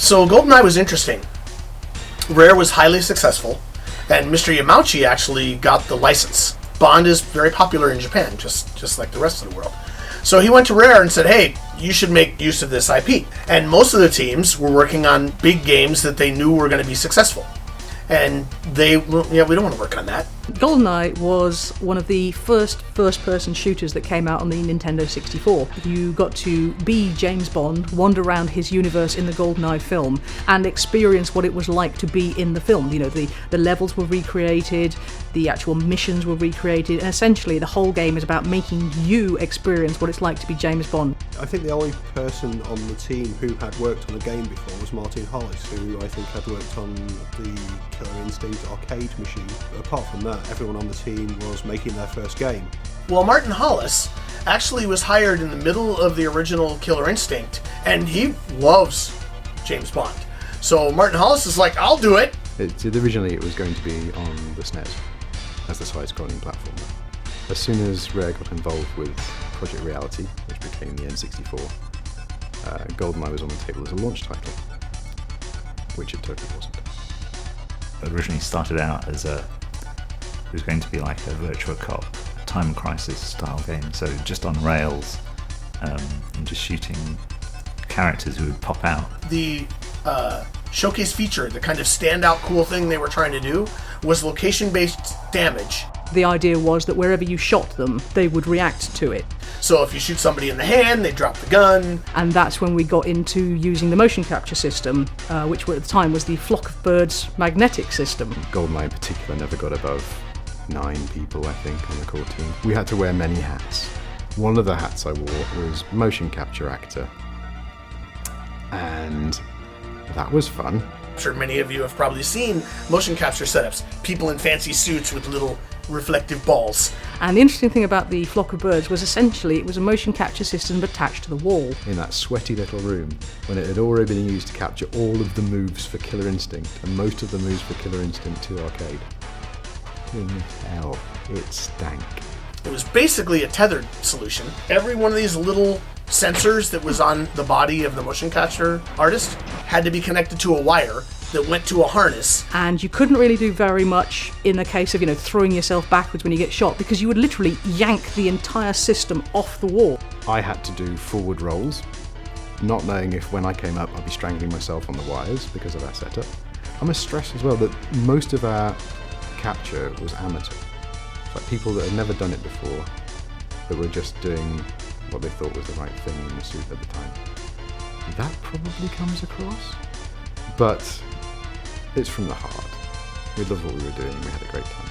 So Goldeneye was interesting. Rare was highly successful, and Mr. Yamauchi actually got the license. Bond is very popular in Japan, just like the rest of the world. So he went to Rare and said, hey, you should make use of this IP. And most of the teams were working on big games that they knew were going to be successful. And we don't want to work on that. Goldeneye was one of the first-person shooters that came out on the Nintendo 64. You got to be James Bond, wander around his universe in the Goldeneye film, and experience what it was like to be in the film. You know, the levels were recreated, the actual missions were recreated, and essentially the whole game is about making you experience what it's like to be James Bond. I think the only person on the team who had worked on a game before was Martin Hollis, who I think had worked on the Killer Instinct arcade machine. Apart from that, everyone on the team was making their first game. Well, Martin Hollis actually was hired in the middle of the original Killer Instinct, and he loves James Bond. So Martin Hollis is like, I'll do it. Originally it was going to be on the SNES as the side-scrolling platform. As soon as Rare got involved with Project Reality, which became the N64, Goldeneye was on the table as a launch title, which it totally wasn't. It originally started out as it was going to be like a Virtua Cop, Time Crisis style game, so just on rails, and just shooting characters who would pop out. The showcase feature, the kind of standout cool thing they were trying to do, was location-based damage. The idea was that wherever you shot them, they would react to it. So if you shoot somebody in the hand, they drop the gun. And that's when we got into using the motion capture system, which at the time was the Flock of Birds magnetic system. Goldeneye in particular never got above 9 people, I think, on the core team. We had to wear many hats. One of the hats I wore was motion capture actor. And that was fun. I'm sure many of you have probably seen motion capture setups. People in fancy suits with little reflective balls. And the interesting thing about the Flock of Birds was essentially it was a motion capture system attached to the wall. In that sweaty little room, when it had already been used to capture all of the moves for Killer Instinct, and most of the moves for Killer Instinct 2 arcade. In hell, it stank. It was basically a tethered solution. Every one of these little sensors that was on the body of the motion capture artist had to be connected to a wire that went to a harness. And you couldn't really do very much in the case of, throwing yourself backwards when you get shot, because you would literally yank the entire system off the wall. I had to do forward rolls, not knowing if when I came up I'd be strangling myself on the wires because of that setup. I must stress as well that most of our capture was amateur. It's like people that had never done it before, that were just doing what they thought was the right thing in the suit at the time. That probably comes across, but it's from the heart. We loved what we were doing, we had a great time.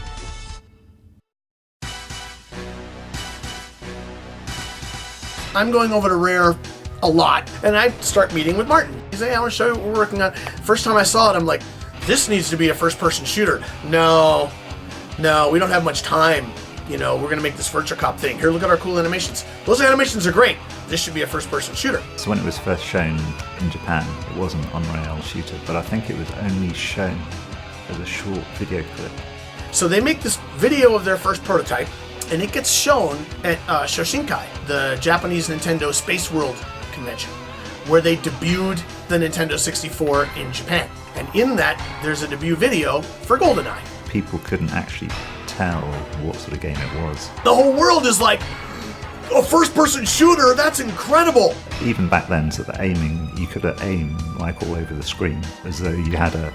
I'm going over to Rare a lot, and I start meeting with Martin. He's like, hey, I want to show you what we're working on. First time I saw it, I'm like, this needs to be a first-person shooter. No, we don't have much time. We're going to make this Virtua Cop thing. Here, look at our cool animations. Those animations are great. This should be a first-person shooter. So when it was first shown in Japan, it wasn't on-rail shooter, but I think it was only shown as a short video clip. So they make this video of their first prototype, and it gets shown at Shoshinkai, the Japanese Nintendo Space World convention, where they debuted the Nintendo 64 in Japan. And in that, there's a debut video for Goldeneye. People couldn't actually tell what sort of game it was. The whole world is like, a first-person shooter, that's incredible! Even back then, so the aiming, you could aim like all over the screen, as though you had a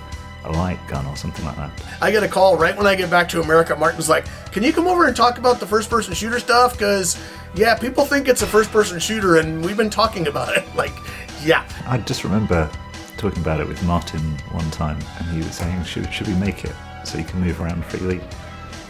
light gun or something like that. I get a call right when I get back to America. Martin's like, can you come over and talk about the first-person shooter stuff? Because, yeah, people think it's a first-person shooter, and we've been talking about it. Like, yeah. I just remember talking about it with Martin one time, and he was saying, should we make it so you can move around freely?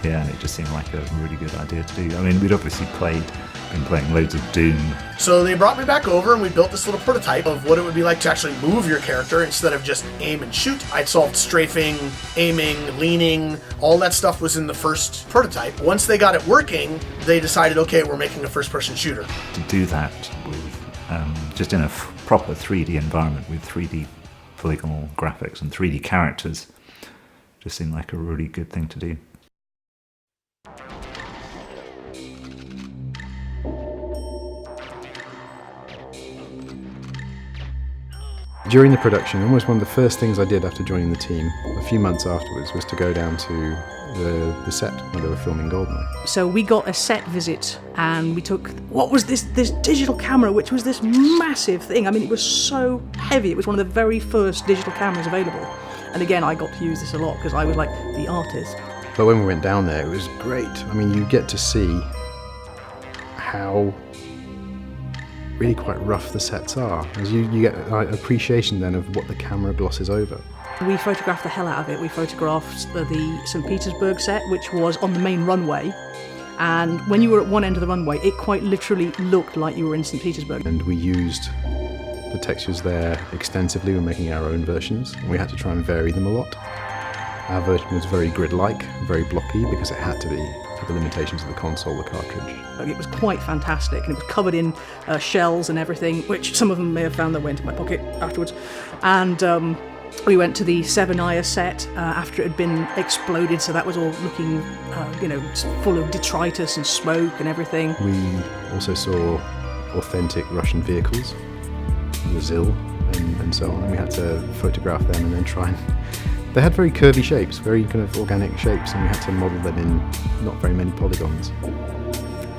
Yeah, and it just seemed like a really good idea to do. I mean, we'd obviously been playing loads of Doom. So they brought me back over and we built this little prototype of what it would be like to actually move your character instead of just aim and shoot. I'd solved strafing, aiming, leaning, all that stuff was in the first prototype. Once they got it working, they decided, okay, we're making a first-person shooter. To do that with just in a proper 3D environment with 3D polygonal graphics and 3D characters just seemed like a really good thing to do. During the production, almost one of the first things I did after joining the team, a few months afterwards, was to go down to the set where they were filming Goldeneye. So we got a set visit and we took, what was this digital camera, which was this massive thing. I mean, it was so heavy. It was one of the very first digital cameras available. And again, I got to use this a lot because I was like the artist. But when we went down there, it was great. I mean, you get to see how really quite rough the sets are. As you get an appreciation then of what the camera glosses over. We photographed the hell out of it. We photographed the St. Petersburg set, which was on the main runway. And when you were at one end of the runway, it quite literally looked like you were in St. Petersburg. And we used the textures there extensively. We're making our own versions, and we had to try and vary them a lot. Our version was very grid-like, very blocky, because it had to be for the limitations of the console, the cartridge. It was quite fantastic, and it was covered in shells and everything, which some of them may have found their way into my pocket afterwards. And we went to the Severnaya set after it had been exploded, so that was all looking, full of detritus and smoke and everything. We also saw authentic Russian vehicles, the ZIL and so on, and we had to photograph them and then try and... They had very curvy shapes, very kind of organic shapes, and we had to model them in not very many polygons.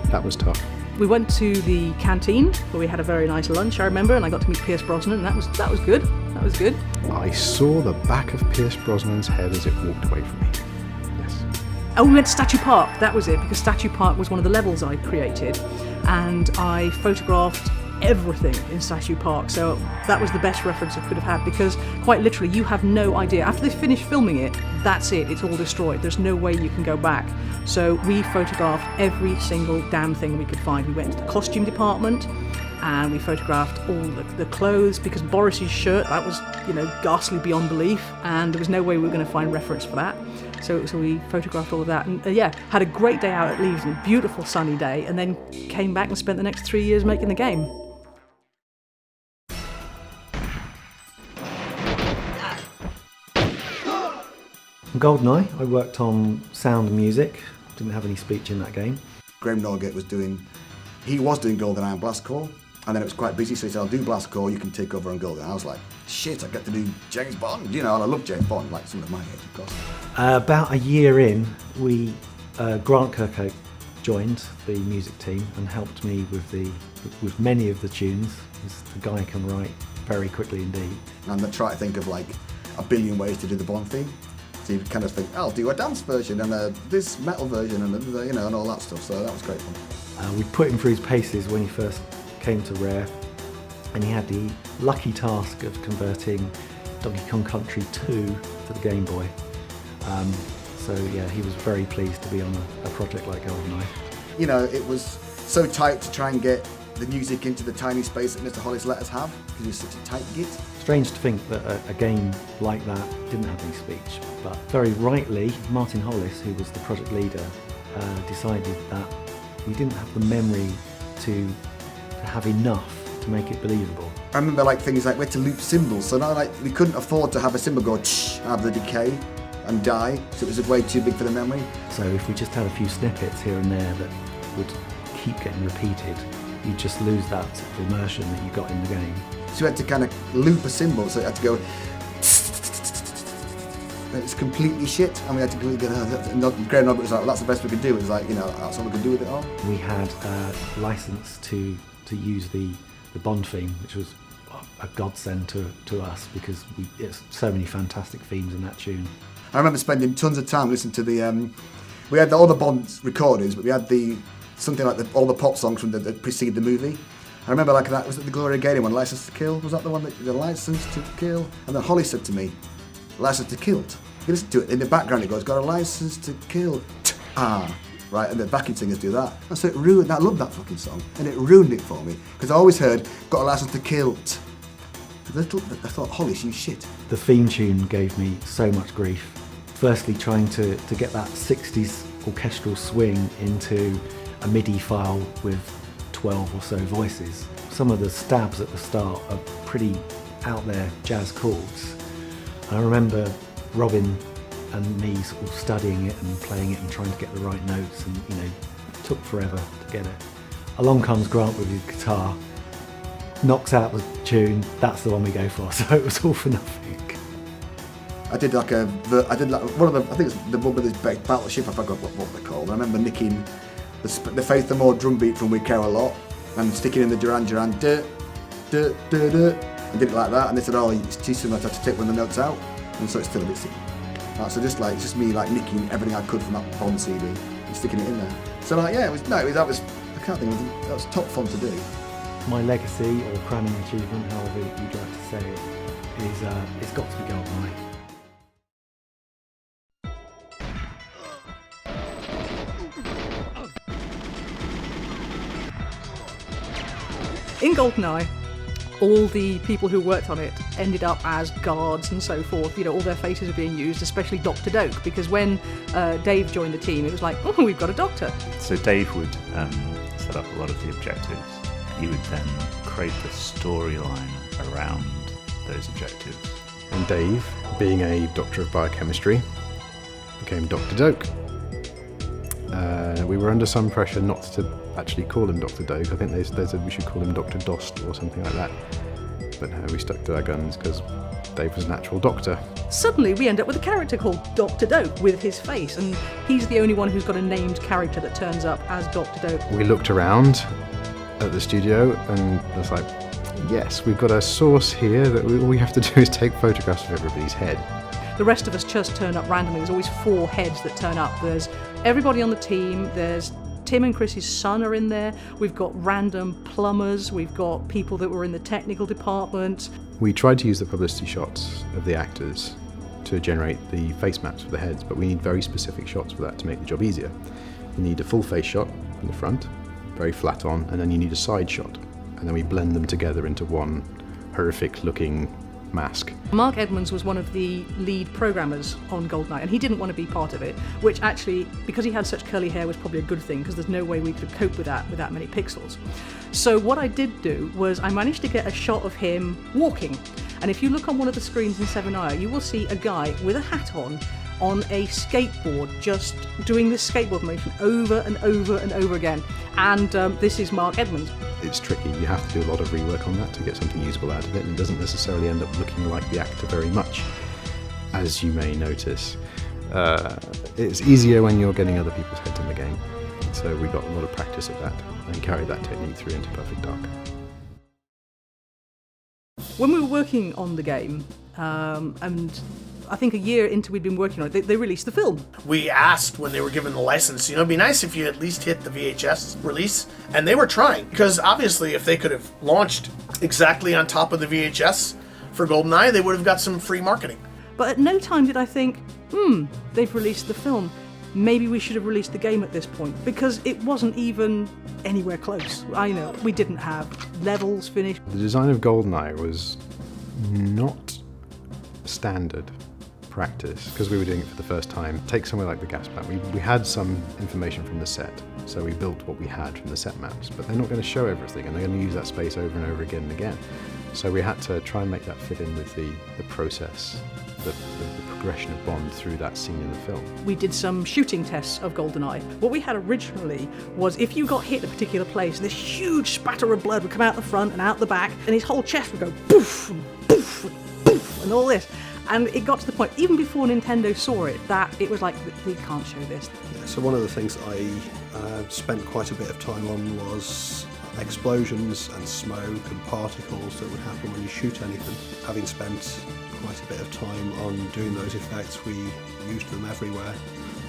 That was tough. We went to the canteen where we had a very nice lunch, I remember, and I got to meet Pierce Brosnan, and that was good. That was good. I saw the back of Pierce Brosnan's head as it walked away from me. Yes. Oh, we went to Statue Park. That was it, because Statue Park was one of the levels I created, and I photographed everything in Statue Park, so that was the best reference I could have had, because quite literally you have no idea. After they finish filming it, that's it, it's all destroyed. There's no way you can go back. So we photographed every single damn thing we could find. We went to the costume department and we photographed all the clothes, because Boris's shirt, that was, ghastly beyond belief, and there was no way we were going to find reference for that. So we photographed all of that, and had a great day out at Leeds, a beautiful sunny day, and then came back and spent the next 3 years making the game. Goldeneye, I worked on sound and music, didn't have any speech in that game. Graham Norgate was doing Goldeneye and Blast Core, and then it was quite busy, so he said, I'll do Blast Core, you can take over on Goldeneye. I was like, shit, I get to do James Bond, and I love James Bond, like some of my age, of course. About a year in, Grant Kirkhope joined the music team and helped me with many of the tunes. The guy can write very quickly indeed. And I try to think of like a billion ways to do the Bond theme. So you kind of think, I'll do a dance version and this metal version and and all that stuff. So that was great fun. We put him through his paces when he first came to Rare, and he had the lucky task of converting Donkey Kong Country 2 to the Game Boy. He was very pleased to be on a project like Goldeneye. It was so tight to try and get the music into the tiny space that Mr. Hollis let us have, because he was such a tight git. Strange to think that a game like that didn't have any speech, but very rightly, Martin Hollis, who was the project leader, decided that we didn't have the memory to have enough to make it believable. I remember things like we had to loop cymbals, so now we couldn't afford to have a cymbal go tsh, have the decay and die, so it was way too big for the memory. So if we just had a few snippets here and there that would keep getting repeated, you just lose that sort of immersion that you got in the game. So we had to kind of loop a cymbal, so it had to go. It's completely shit, and we had to go. Graham Norgate was like, well, "That's the best we could do." It was like, that's all we could do with it all. We had a license to use the Bond theme, which was a godsend to us, because it's so many fantastic themes in that tune. I remember spending tons of time listening to the. We had all the Bond recordings, but we had something like all the pop songs from that precede the movie. I remember that, was it the Gloria Gaynor one, License to Kill? Was that the one, the License to Kill? And then Holly said to me, License to Kill. You listen to it, in the background it goes, got a license to kill, right, and the backing singers do that. And so it ruined, I love that fucking song, and it ruined it for me, because I always heard, got a license to kill. I thought, Holly, you shit. The theme tune gave me so much grief. Firstly, trying to get that 60s orchestral swing into a MIDI file with 12 or so voices. Some of the stabs at the start are pretty out there jazz chords. I remember Robin and me sort of studying it and playing it and trying to get the right notes, and it took forever to get it. Along comes Grant with his guitar, knocks out the tune, that's the one we go for. So it was all for nothing. I did like one of the, I think it's the one with this big battleship, I forgot what they're called. I remember nicking the Faith No More drum beat from We Care A Lot and sticking in the Duran Duran, duh, duh, duh, duh, and did it like that. And they said, oh, it's too similar to have to take one of the notes out. And so it's still a bit sick. So it's just me like nicking everything I could from that Bond CD and sticking it in there. So like, yeah, that was, I can't think of it, that was top fun to do. My legacy or crowning achievement, however you'd like to say it, is it's got to be Goldeneye. In Goldeneye, all the people who worked on it ended up as guards and so forth. You know, all their faces are being used, especially Dr. Doak, because when Dave joined the team, it was like, oh, we've got a doctor. So Dave would set up a lot of the objectives. He would then create the storyline around those objectives. And Dave, being a doctor of biochemistry, became Dr. Doak. We were under some pressure not to actually call him Dr. Doak. I think they said we should call him Dr. Dost or something like that. But no, we stuck to our guns because Dave was a natural doctor. Suddenly we end up with a character called Dr. Doak with his face, and he's the only one who's got a named character that turns up as Dr. Doak. We looked around at the studio and it was like, yes, we've got a source here that all we have to do is take photographs of everybody's head. The rest of us just turn up randomly. There's always 4 heads that turn up. There's everybody on the team, there's Tim and Chris's son are in there, we've got random plumbers, we've got people that were in the technical department. We tried to use the publicity shots of the actors to generate the face maps for the heads, but we need very specific shots for that to make the job easier. You need a full face shot from the front, very flat on, and then you need a side shot, and then we blend them together into one horrific looking mask. Mark Edmonds was one of the lead programmers on Goldeneye, and he didn't want to be part of it, which actually, because he had such curly hair, was probably a good thing, because there's no way we could cope with that many pixels. So what I did do was I managed to get a shot of him walking, and if you look on one of the screens in 7i, you will see a guy with a hat on a skateboard, just doing this skateboard motion over and over and over again. And this is Mark Edmonds. It's tricky. You have to do a lot of rework on that to get something usable out of it, and it doesn't necessarily end up looking like the actor very much, as you may notice. It's easier when you're getting other people's heads in the game, so we got a lot of practice at that and carried that technique through into Perfect Dark. When we were working on the game, and I think a year into we'd been working on it, they released the film. We asked when they were given the license, it'd be nice if you at least hit the VHS release, and they were trying, because obviously if they could have launched exactly on top of the VHS for Goldeneye, they would have got some free marketing. But at no time did I think, they've released the film. Maybe we should have released the game at this point, because it wasn't even anywhere close. I know, we didn't have levels finished. The design of Goldeneye was not standard practice, because we were doing it for the first time. Take somewhere like the gas plant. We had some information from the set, so we built what we had from the set maps, but they're not going to show everything, and they're going to use that space over and over again and again. So we had to try and make that fit in with the process, the progression of Bond through that scene in the film. We did some shooting tests of Goldeneye. What we had originally was if you got hit a particular place, this huge spatter of blood would come out the front and out the back, and his whole chest would go poof and poof and poof and all this. And it got to the point, even before Nintendo saw it, that it was like, we can't show this. So one of the things I spent quite a bit of time on was explosions and smoke and particles that would happen when you shoot anything. Having spent quite a bit of time on doing those effects, we used them everywhere.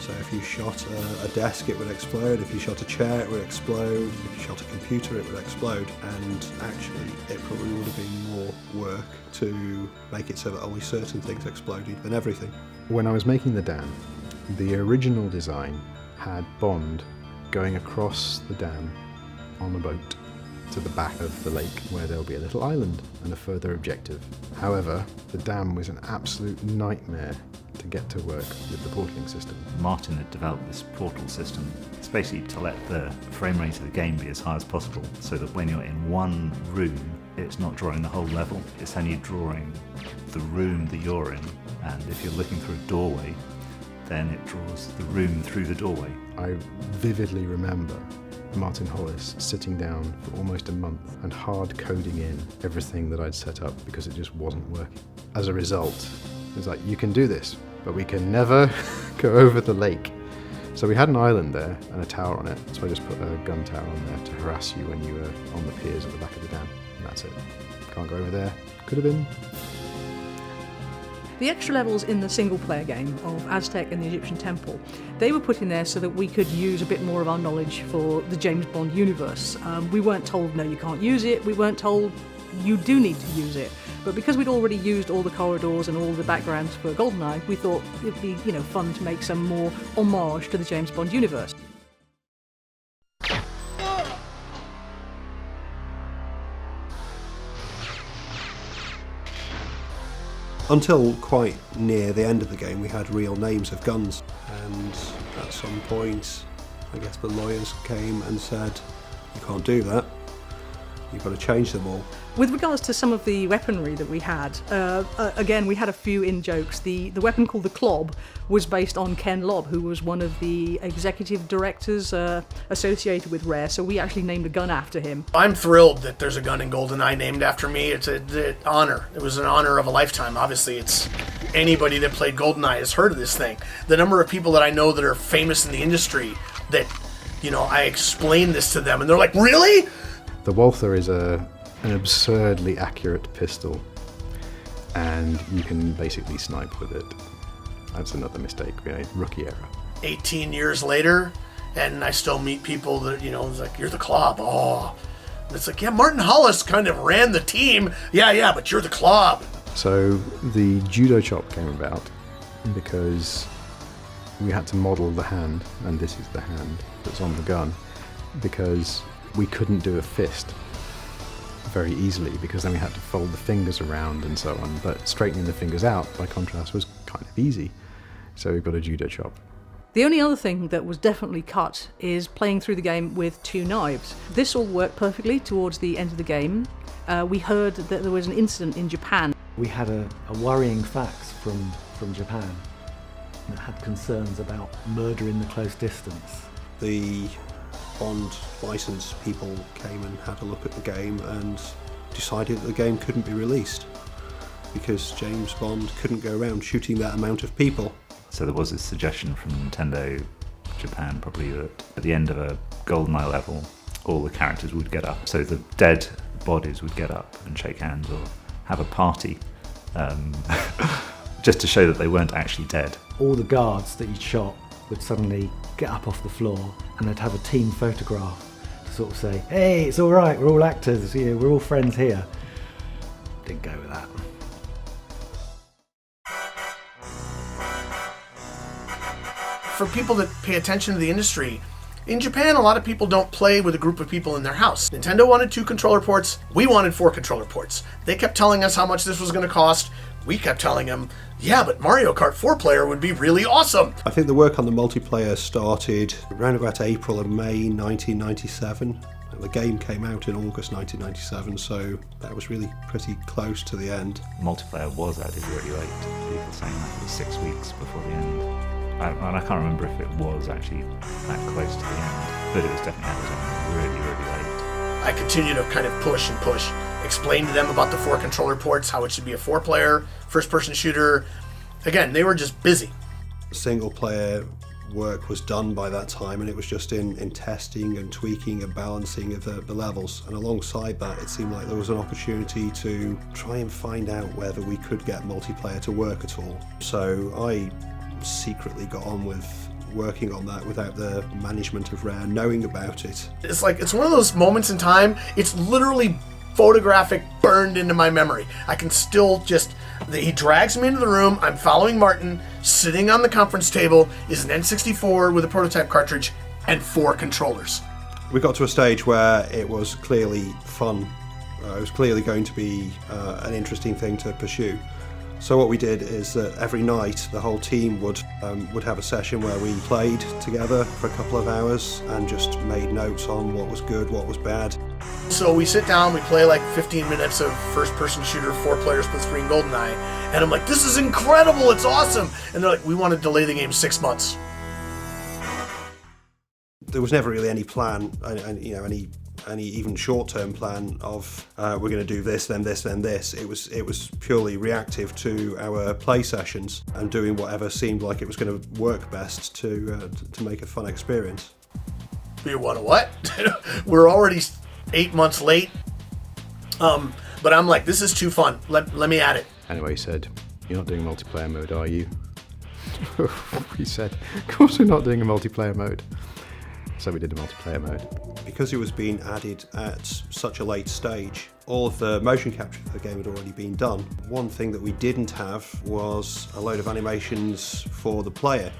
So if you shot a desk, it would explode. If you shot a chair, it would explode. If you shot a computer, it would explode. And actually, it probably would have been more work to make it so that only certain things exploded than everything. When I was making the dam, the original design had Bond going across the dam on a boat to the back of the lake, where there'll be a little island and a further objective. However, the dam was an absolute nightmare to get to work with the portaling system. Martin had developed this portal system. It's basically to let the frame rate of the game be as high as possible, so that when you're in one room, it's not drawing the whole level, it's only drawing the room that you're in. And if you're looking through a doorway, then it draws the room through the doorway. I vividly remember Martin Hollis sitting down for almost a month and hard coding in everything that I'd set up because it just wasn't working. As a result, it was like, you can do this, but we can never go over the lake. So we had an island there and a tower on it, so I just put a gun tower on there to harass you when you were on the piers at the back of the dam, and that's it. Can't go over there. Could have been. The extra levels in the single-player game of Aztec and the Egyptian Temple, they were put in there so that we could use a bit more of our knowledge for the James Bond universe. We weren't told, no, you can't use it. We weren't told, you do need to use it. But because we'd already used all the corridors and all the backgrounds for Goldeneye, we thought it'd be, fun to make some more homage to the James Bond universe. Until quite near the end of the game, we had real names of guns, and at some point, I guess the lawyers came and said, you can't do that, you've got to change them all. With regards to some of the weaponry that we had, again, we had a few in-jokes. The weapon called the Clob was based on Ken Lobb, who was one of the executive directors associated with Rare, so we actually named a gun after him. I'm thrilled that there's a gun in GoldenEye named after me. It's an honor. It was an honor of a lifetime. Obviously, it's anybody that played GoldenEye has heard of this thing. The number of people that I know that are famous in the industry that, I explain this to them, and they're like, really? The Walther is an absurdly accurate pistol, and you can basically snipe with it. That's another mistake we made, rookie error. 18 years later, and I still meet people that, it's like, you're the Clob. Oh. And it's like, yeah, Martin Hollis kind of ran the team. Yeah, but you're the Clob. So the judo chop came about because we had to model the hand, and this is the hand that's on the gun, because we couldn't do a fist very easily, because then we had to fold the fingers around and so on. But straightening the fingers out, by contrast, was kind of easy. So we've got a judo chop. The only other thing that was definitely cut is playing through the game with two knives. This all worked perfectly towards the end of the game. We heard that there was an incident in Japan. We had a worrying fax from Japan that had concerns about murder in the close distance. The Bond license people came and had a look at the game and decided that the game couldn't be released because James Bond couldn't go around shooting that amount of people. So there was a suggestion from Nintendo Japan probably that at the end of a GoldenEye level, all the characters would get up. So the dead bodies would get up and shake hands or have a party, just to show that they weren't actually dead. All the guards that you'd shot would suddenly get up off the floor and they'd have a team photograph to sort of say, hey, it's all right, we're all actors, we're all friends here. Didn't go with that. For people that pay attention to the industry, in Japan, a lot of people don't play with a group of people in their house. Nintendo wanted 2 controller ports. We wanted 4 controller ports. They kept telling us how much this was going to cost. We kept telling them, yeah, but Mario Kart 4-player would be really awesome. I think the work on the multiplayer started around about April and May 1997. The game came out in August 1997, so that was really pretty close to the end. Multiplayer was added really late. People saying that it was 6 weeks before the end. I can't remember if it was actually that close to the end, but it was definitely added on really, really late. I continued to kind of push, explain to them about the 4 controller ports, how it should be a 4-player, first-person shooter. Again, they were just busy. Single-player work was done by that time, and it was just in testing and tweaking and balancing of the levels. And alongside that, it seemed like there was an opportunity to try and find out whether we could get multiplayer to work at all. So I secretly got on with working on that without the management of Rare knowing about it. It's one of those moments in time, it's literally photographic, burned into my memory. I can still he drags me into the room, I'm following Martin, sitting on the conference table is an N64 with a prototype cartridge and 4 controllers. We got to a stage where it was clearly fun. It was clearly going to be an interesting thing to pursue. So what we did is that every night the whole team would have a session where we played together for a couple of hours and just made notes on what was good, what was bad. So we sit down, we play like 15 minutes of first-person shooter, 4-player split-screen GoldenEye, and I'm like, this is incredible, it's awesome! And they're like, we want to delay the game 6 months. There was never really any plan, any even short-term plan of we're going to do this, then this, then this. It was purely reactive to our play sessions and doing whatever seemed like it was going to work best to make a fun experience. You want to what? We're already 8 months late. But I'm like, this is too fun. Let me add it. Anyway, he said, "You're not doing multiplayer mode, are you?" He said, "Of course we're not doing a multiplayer mode." So we did a multiplayer mode. Because it was being added at such a late stage, all of the motion capture for the game had already been done. One thing that we didn't have was a load of animations for the player,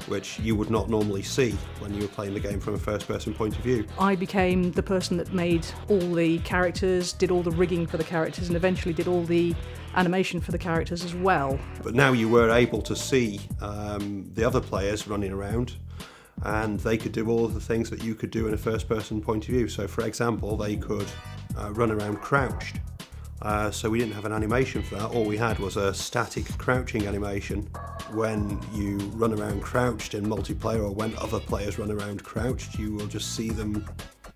which you would not normally see when you were playing the game from a first-person point of view. I became the person that made all the characters, did all the rigging for the characters, and eventually did all the animation for the characters as well. But now you were able to see the other players running around, and they could do all of the things that you could do in a first-person point of view. So, for example, they could run around crouched. So we didn't have an animation for that. All we had was a static crouching animation. When you run around crouched in multiplayer, or when other players run around crouched, you will just see them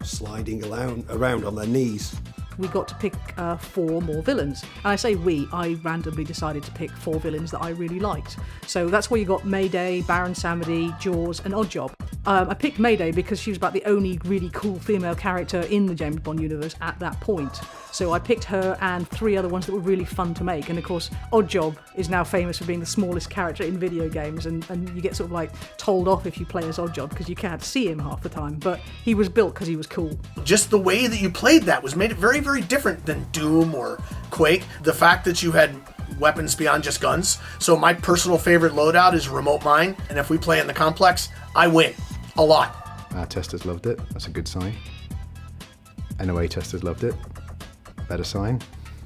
sliding around on their knees. We got to pick 4 more villains. And I say we, I randomly decided to pick 4 villains that I really liked. So that's where you got Mayday, Baron Samedi, Jaws and Oddjob. I picked Mayday because she was about the only really cool female character in the James Bond universe at that point. So I picked her and 3 other ones that were really fun to make. And of course, Oddjob is now famous for being the smallest character in video games, and you get sort of like told off if you play as Oddjob because you can't see him half the time. But he was built because he was cool. Just the way that you played that made it very, very different than Doom or Quake. The fact that you had weapons beyond just guns. So my personal favorite loadout is Remote Mine, and if we play in the complex, I win a lot. Our testers loved it. That's a good sign. NOA testers loved it. Better sign.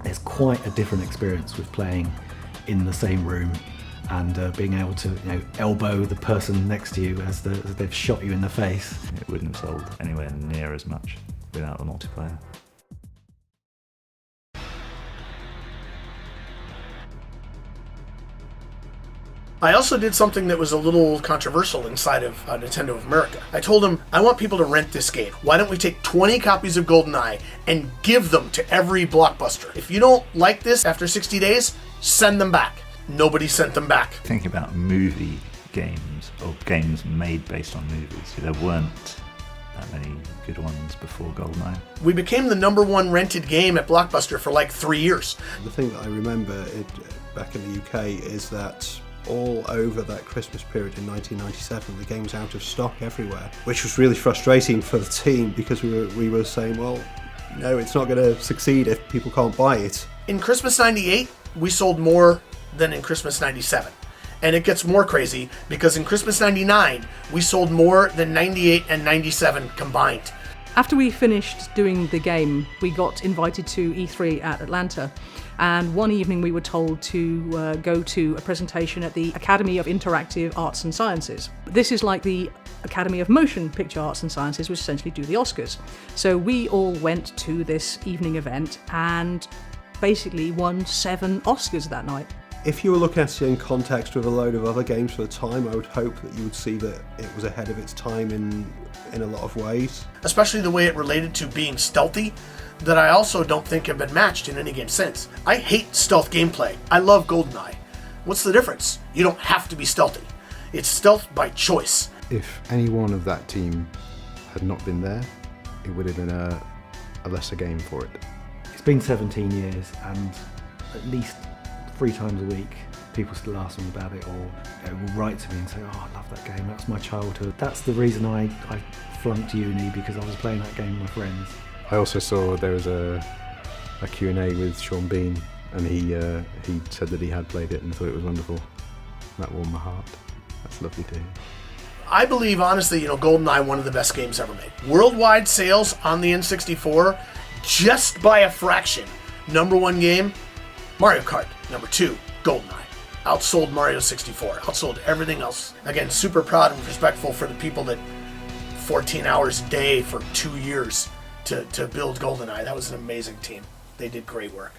There's quite a different experience with playing in the same room and being able to, elbow the person next to you as they've shot you in the face. It wouldn't have sold anywhere near as much without the multiplayer. I also did something that was a little controversial inside of Nintendo of America. I told them, I want people to rent this game. Why don't we take 20 copies of Goldeneye and give them to every Blockbuster? If you don't like this after 60 days, send them back. Nobody sent them back. Think about movie games, or games made based on movies. There weren't that many good ones before Goldeneye. We became the #1 rented game at Blockbuster for like 3 years. The thing that I remember back in the UK is that all over that Christmas period in 1997, the game was out of stock everywhere, which was really frustrating for the team because we were saying, well, no, it's not going to succeed if people can't buy it. In Christmas 98, we sold more than in Christmas 97. And it gets more crazy because in Christmas 99, we sold more than 98 and 97 combined. After we finished doing the game, we got invited to E3 at Atlanta, and one evening we were told to go to a presentation at the Academy of Interactive Arts and Sciences. This is like the Academy of Motion Picture Arts and Sciences, which essentially do the Oscars. So we all went to this evening event and basically won 7 Oscars that night. If you were looking at it in context with a load of other games for the time, I would hope that you would see that it was ahead of its time in a lot of ways. Especially the way it related to being stealthy, that I also don't think have been matched in any game since. I hate stealth gameplay. I love GoldenEye. What's the difference? You don't have to be stealthy. It's stealth by choice. If any one of that team had not been there, it would have been a lesser game for it. It's been 17 years, and at least 3 times a week people still ask me about it, or will write to me and say, oh, I love that game, that's my childhood. That's the reason I flunked uni, because I was playing that game with my friends. I also saw there was a Q&A with Sean Bean, and he said that he had played it and thought it was wonderful. That warmed my heart. That's lovely to hear. I believe, honestly, GoldenEye, one of the best games ever made. Worldwide sales on the N64, just by a fraction. #1 game, Mario Kart. #2, GoldenEye. Outsold Mario 64. Outsold everything else. Again, super proud and respectful for the people that 14 hours a day for 2 years to build GoldenEye. That was an amazing team. They did great work.